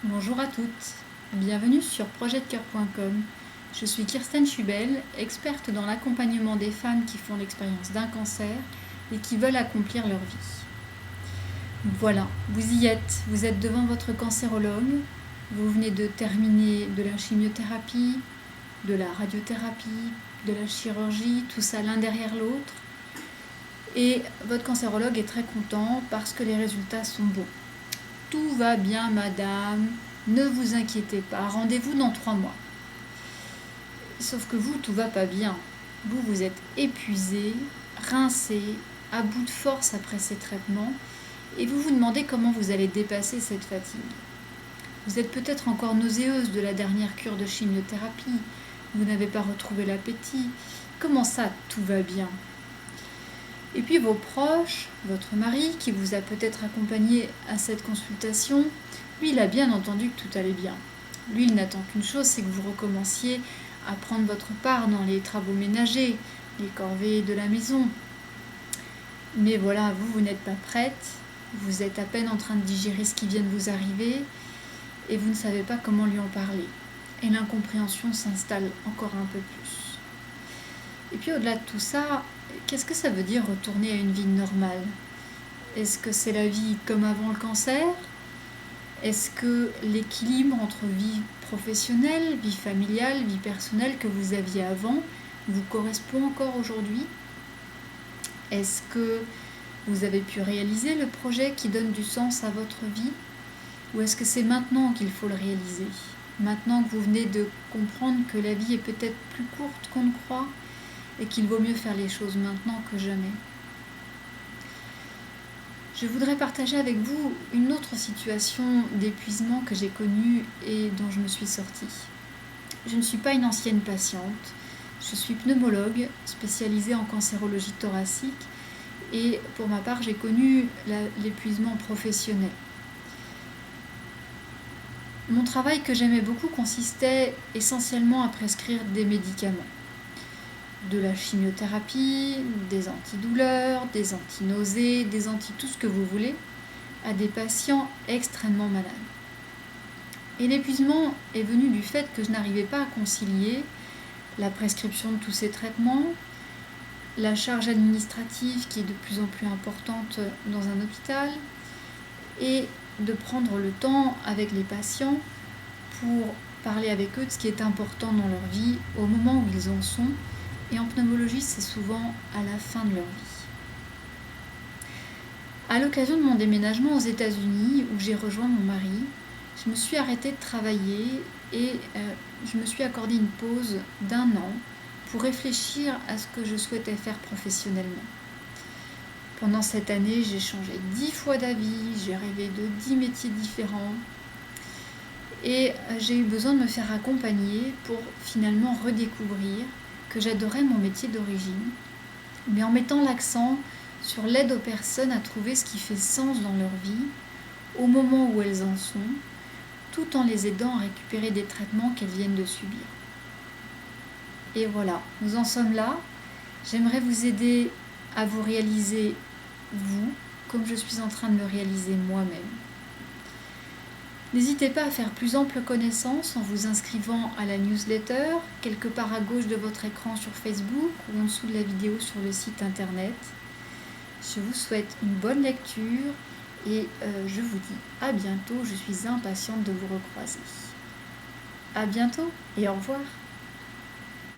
Bonjour à toutes, bienvenue sur projetdecoeur.com. Je suis Kirsten Schubel, experte dans l'accompagnement des femmes qui font l'expérience d'un cancer et qui veulent accomplir leur vie. Voilà, vous y êtes, vous êtes devant votre cancérologue, vous venez de terminer de la chimiothérapie, de la radiothérapie, de la chirurgie, tout ça l'un derrière l'autre. Et votre cancérologue est très content parce que les résultats sont bons. Tout va bien, madame, ne vous inquiétez pas, rendez-vous dans 3 mois. Sauf que vous, tout va pas bien. Vous êtes épuisé, rincé, à bout de force après ces traitements, et vous vous demandez comment vous allez dépasser cette fatigue. Vous êtes peut-être encore nauséeuse de la dernière cure de chimiothérapie, vous n'avez pas retrouvé l'appétit. Comment ça, tout va bien ? Et puis vos proches, votre mari qui vous a peut-être accompagné à cette consultation, lui il a bien entendu que tout allait bien. Lui il n'attend qu'une chose, c'est que vous recommenciez à prendre votre part dans les travaux ménagers, les corvées de la maison. Mais voilà, vous n'êtes pas prête, vous êtes à peine en train de digérer ce qui vient de vous arriver et vous ne savez pas comment lui en parler. Et l'incompréhension s'installe encore un peu plus. Et puis au-delà de tout ça, qu'est-ce que ça veut dire retourner à une vie normale ? Est-ce que c'est la vie comme avant le cancer ? Est-ce que l'équilibre entre vie professionnelle, vie familiale, vie personnelle que vous aviez avant vous correspond encore aujourd'hui ? Est-ce que vous avez pu réaliser le projet qui donne du sens à votre vie ? Ou est-ce que c'est maintenant qu'il faut le réaliser ? Maintenant que vous venez de comprendre que la vie est peut-être plus courte qu'on ne croit et qu'il vaut mieux faire les choses maintenant que jamais. Je voudrais partager avec vous une autre situation d'épuisement que j'ai connue et dont je me suis sortie. Je ne suis pas une ancienne patiente, je suis pneumologue spécialisée en cancérologie thoracique et pour ma part j'ai connu l'épuisement professionnel. Mon travail que j'aimais beaucoup consistait essentiellement à prescrire des médicaments. De la chimiothérapie, des antidouleurs, des antinausées, des tout ce que vous voulez, à des patients extrêmement malades. Et l'épuisement est venu du fait que je n'arrivais pas à concilier la prescription de tous ces traitements, la charge administrative qui est de plus en plus importante dans un hôpital, et de prendre le temps avec les patients pour parler avec eux de ce qui est important dans leur vie au moment où ils en sont. Et en pneumologie, c'est souvent à la fin de leur vie. À l'occasion de mon déménagement aux États-Unis, où j'ai rejoint mon mari, je me suis arrêtée de travailler et je me suis accordé une pause d'1 an pour réfléchir à ce que je souhaitais faire professionnellement. Pendant cette année, j'ai changé 10 fois d'avis, j'ai rêvé de 10 métiers différents et j'ai eu besoin de me faire accompagner pour finalement redécouvrir que j'adorais mon métier d'origine, mais en mettant l'accent sur l'aide aux personnes à trouver ce qui fait sens dans leur vie, au moment où elles en sont, tout en les aidant à récupérer des traitements qu'elles viennent de subir. Et voilà, nous en sommes là. J'aimerais vous aider à vous réaliser, vous, comme je suis en train de me réaliser moi-même. N'hésitez pas à faire plus ample connaissance en vous inscrivant à la newsletter, quelque part à gauche de votre écran sur Facebook ou en dessous de la vidéo sur le site internet. Je vous souhaite une bonne lecture et je vous dis à bientôt, je suis impatiente de vous recroiser. À bientôt et au revoir.